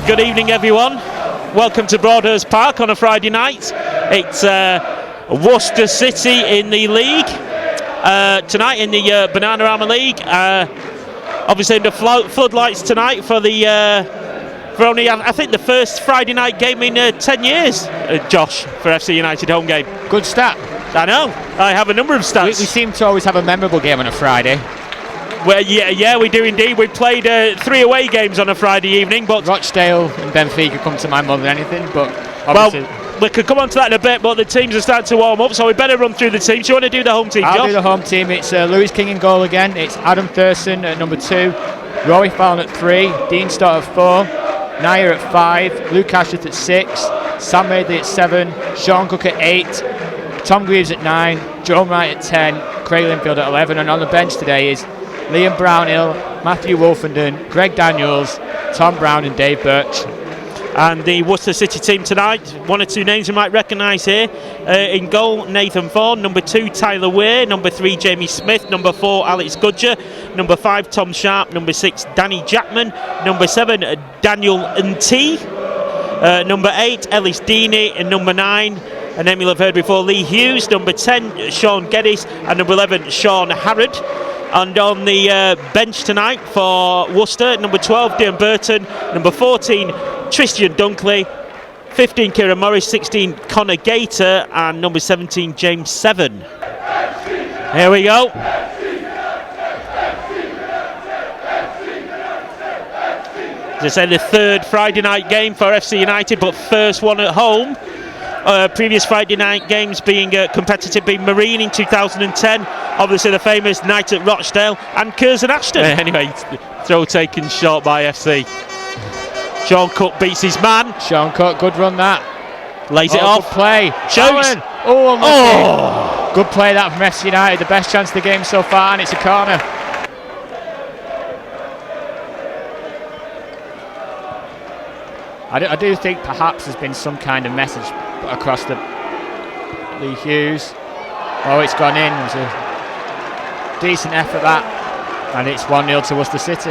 Good evening, everyone. Welcome to Broadhurst Park on a Friday night. It's Worcester City in the league tonight in the Vanarama League. Obviously, the floodlights tonight for only I think the first Friday night game in 10 years. Josh, for FC United home game. Good stat. I know. I have a number of stats. We seem to always have a memorable game on a Friday. Well, yeah, we do indeed. We played 3 away games on a Friday evening, but Rochdale and Benfica come to mind more than anything. But obviously, well, we could come on to that in a bit. But the teams are starting to warm up, so we better run through the teams. Do you want to do the home team, Josh? I'll do the home team. It's Lewis King in goal again. It's Adam Thurston at number 2, Rory Fallon at 3, Dean Stott at 4, Nair at 5, Luke Ashworth at 6, Sam Madeley at 7, Sean Cook at 8, Tom Greaves at 9, Joe Wright at 10, Craig Linfield at 11, and on the bench today is Liam Brownhill, Matthew Wolfenden, Greg Daniels, Tom Brown and Dave Birch. And the Worcester City team tonight, 1 or 2 names you might recognise here. In goal, Nathan Vaughan. Number 2, Tyler Weir. Number 3, Jamie Smith. Number 4, Alex Gudger. Number 5, Tom Sharp. Number 6, Danny Jackman. Number 7, Daniel Nt. Number 8, Ellis Deeney. And number 9, a name you'll have heard before, Lee Hughes. Number 10, Sean Geddes. And number 11, Sean Harrod. And on the bench tonight for Worcester, number 12, Dean Burton. Number 14, Tristan Dunkley. 15, Kieran Morris. 16, Connor Gator. And number 17, James Seven. Here we go. As I said, the 3rd Friday night game for FC United, but first one at home. Previous Friday night games being competitive, being Marine in 2010, obviously the famous night at Rochdale, and Curzon Ashton. Anyway, throw taken short by FC. Sean Cook beats his man. Sean Cook, good run that. Lays it off. Good play. Shoots. Oh, good play that from FC United. The best chance of the game so far, and it's a corner. I do think perhaps there's been some kind of message across the Lee Hughes. Oh, it's gone in. It was a decent effort that, and it's 1-0 to Worcester City.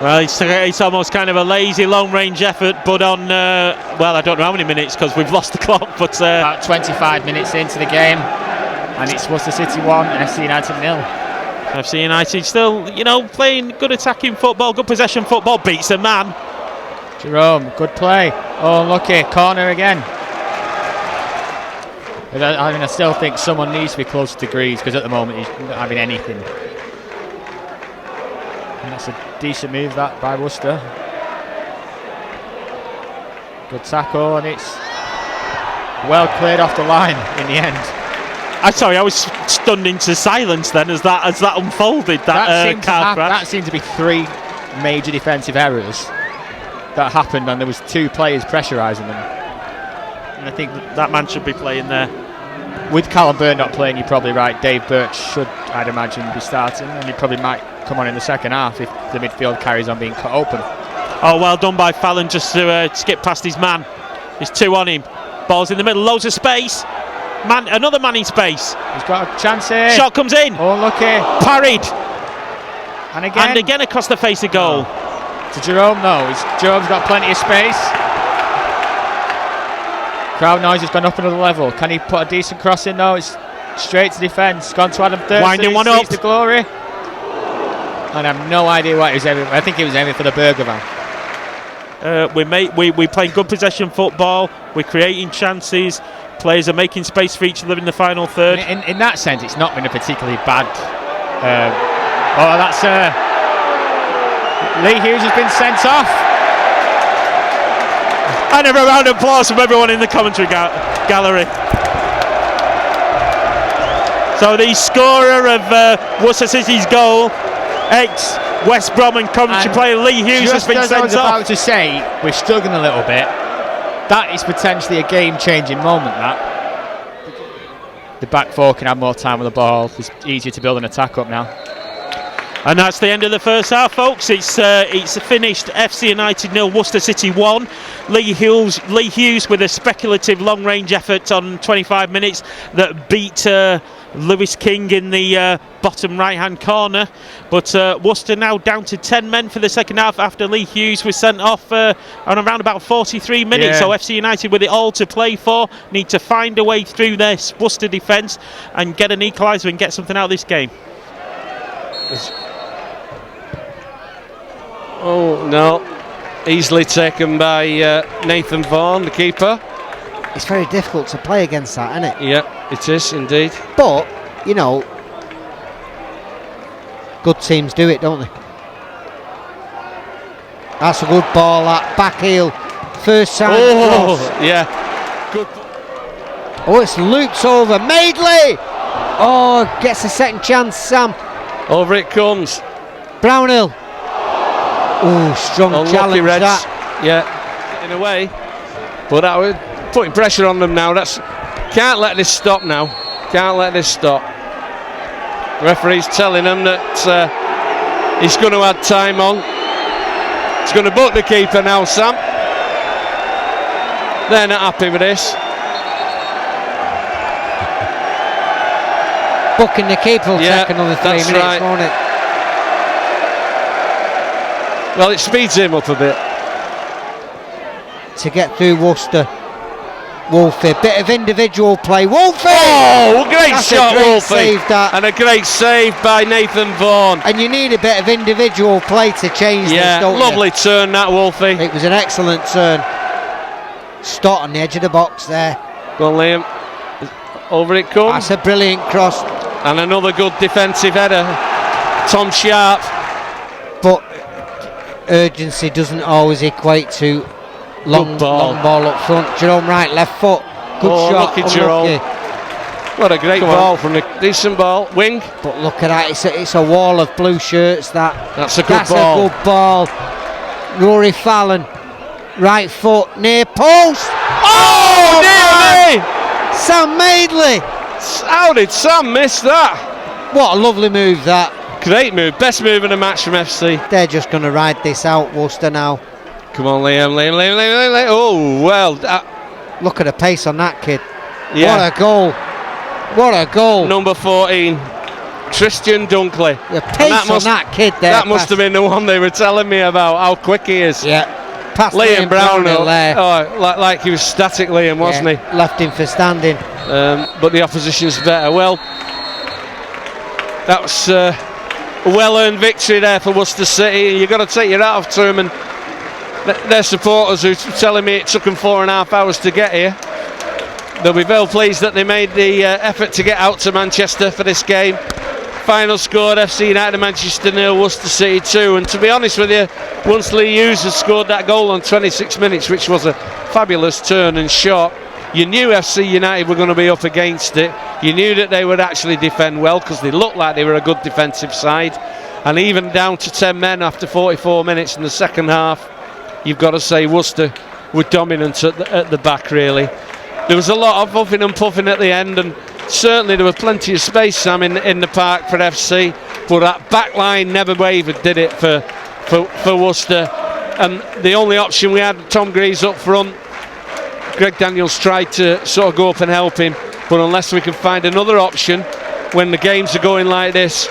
Well, it's almost kind of a lazy long-range effort, but on well, I don't know how many minutes because we've lost the clock. But about 25 minutes into the game, and it's Worcester City 1, FC United 0. FC United still, playing good attacking football, good possession football. Beats a man. Jerome, good play. Oh, unlucky. Corner again. I still think someone needs to be closer to Greaves because at the moment he's not having anything. And that's a decent move that by Worcester. Good tackle, and it's well cleared off the line in the end. I was stunned into silence then as that unfolded. That seemed to be 3 major defensive errors that happened, and there was 2 players pressurising them. And I think that man should be playing there. With Callum Byrne not playing, you're probably right. Dave Birch should, I'd imagine, be starting, and he probably might come on in the second half if the midfield carries on being cut open. Oh, well done by Fallon just to skip past his man. There's 2 on him. Ball's in the middle, loads of space. Another man in space. He's got a chance here. Shot comes in. Oh, lucky. Parried. And again across the face of goal. To Jerome, though. Jerome's got plenty of space. Crowd noise has gone up another level. Can he put a decent cross in, though? It's straight to defence. Gone to Adam Thurston. Winding one up. The glory. And I have no idea what he was aiming for. I think he was aiming for the burger van. We're playing good possession football. We're creating chances. Players are making space for each other in the final third. In that sense, it's not been a particularly bad... that's... Lee Hughes has been sent off. And a round of applause from everyone in the commentary gallery. So the scorer of Worcester City's goal, ex-West Brom and Coventry player Lee Hughes, has been sent off. I was about to say, we're struggling a little bit. That is potentially a game-changing moment, that. The back four can have more time with the ball. It's easier to build an attack up now. And that's the end of the first half, folks. It's finished FC United 0, Worcester City 1. Lee Hughes with a speculative long-range effort on 25 minutes that beat Lewis King in the bottom right-hand corner. But Worcester now down to 10 men for the second half after Lee Hughes was sent off on around about 43 minutes. Yeah. So FC United with it all to play for, need to find a way through their Worcester defence and get an equaliser and get something out of this game. Oh no, easily taken by Nathan Vaughan, the keeper. It's very difficult to play against that, isn't it? Yeah, it is indeed. But, you know, good teams do it, don't they? That's a good ball, that back heel. First time cross. Yeah. Good. Oh, it's looped over. Madeley! Oh, gets a second chance, Sam. Over it comes. Brownhill. Oh, strong Unlucky challenge Reds. that. Yeah, in a way. But that was putting pressure on them now. Can't let this stop now. Can't let this stop. The referee's telling them that he's going to add time on. He's going to book the keeper now, Sam. They're not happy with this. Booking the keeper will take another 3 minutes, right. won't it? Well, it speeds him up a bit. To get through Worcester. Wolfie, bit of individual play. Wolfie! Oh, great That's shot, a great Wolfie. save, that. And a great save by Nathan Vaughan. And you need a bit of individual play to change this, don't lovely you? turn that, Wolfie. It was an excellent turn. Stott on the edge of the box there. Go on, Liam. Over it comes. That's a brilliant cross. And another good defensive header. Tom Sharp. But urgency doesn't always equate to long ball up front. Jerome Wright, left foot. Good shot. Lucky Jerome. What a great ball from a decent ball. Wing. But look at that. It's a wall of blue shirts. That's a good That's ball. a good ball. Rory Fallon. Right foot. Near post. Oh, dear me! Sam Madeley. How did Sam miss that? What a lovely move that. Great move. Best move in the match from FC. They're just going to ride this out, Worcester now. Come on, Liam. Oh, well. Look at the pace on that kid. Yeah. What a goal. What a goal. Number 14, Tristan Dunkley. The pace on that kid there. That must have been the one they were telling me about, how quick he is. Yeah. Past Liam Brownhill there. Oh, like he was static, Liam, wasn't he? Left him for standing. But the opposition's better. Well, that was a well-earned victory there for Worcester City. You've got to take your hat off to them, and their supporters who are telling me it took them 4.5 hours to get here. They'll be well pleased that they made the effort to get out to Manchester for this game. Final score, FC United Manchester 0, Worcester City 2. And to be honest with you, once Lee Hughes has scored that goal on 26 minutes, which was a fabulous turn and shot, you knew FC United were going to be up against it. You knew that they would actually defend well, because they looked like they were a good defensive side. And even down to 10 men after 44 minutes in the second half, you've got to say Worcester were dominant at the back, really. There was a lot of huffing and puffing at the end, and certainly there was plenty of space, Sam, in the park for FC, but that back line never wavered, did it, for Worcester. And the only option we had, Tom Greaves up front. Greg Daniels tried to sort of go up and help him, but unless we can find another option when the games are going like this,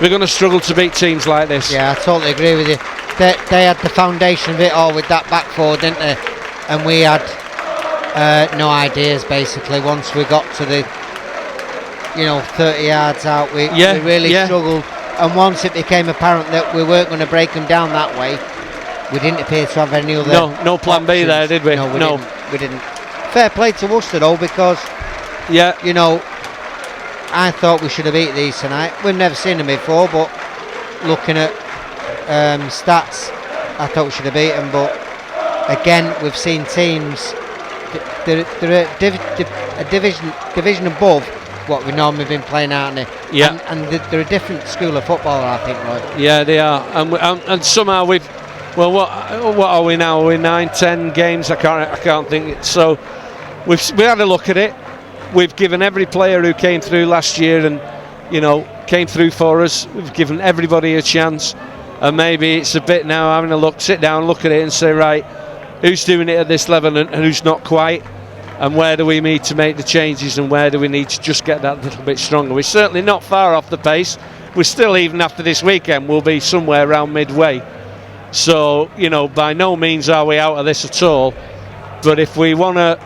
we're going to struggle to beat teams like this. Yeah, I totally agree with you. They had the foundation of it all with that back four, didn't they? And we had no ideas, basically. Once we got to the 30 yards out, we really struggled. And once it became apparent that we weren't going to break them down that way, we didn't appear to have any other no plan options. B there, did we? No, we didn't. Fair play to Worcester though, because I thought we should have beat these tonight. We've never seen them before, but looking at stats, I thought we should have beat them. But again, we've seen teams they're a division above what we normally been playing, aren't they? Yeah. And they're a different school of footballer, I think, Roy. Yeah, they are. And somehow we've. Well, what are we now? Are we 9-10 games? I can't think. So we had a look at it. We've given every player who came through last year, and came through for us. We've given everybody a chance, and maybe it's a bit now having a look, sit down, look at it, and say, right, who's doing it at this level and who's not quite, and where do we need to make the changes, and where do we need to just get that little bit stronger. We're certainly not far off the pace. We're still, even after this weekend, we'll be somewhere around midway. So, you know, by no means are we out of this at all. But if we want to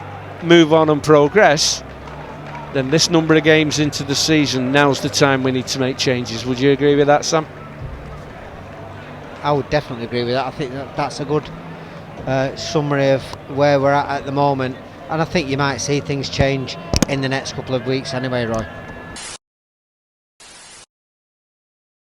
move on and progress, then this number of games into the season, now's the time we need to make changes. Would you agree with that, Sam? I would definitely agree with that. I think that's a good summary of where we're at the moment. And I think you might see things change in the next couple of weeks anyway, Roy.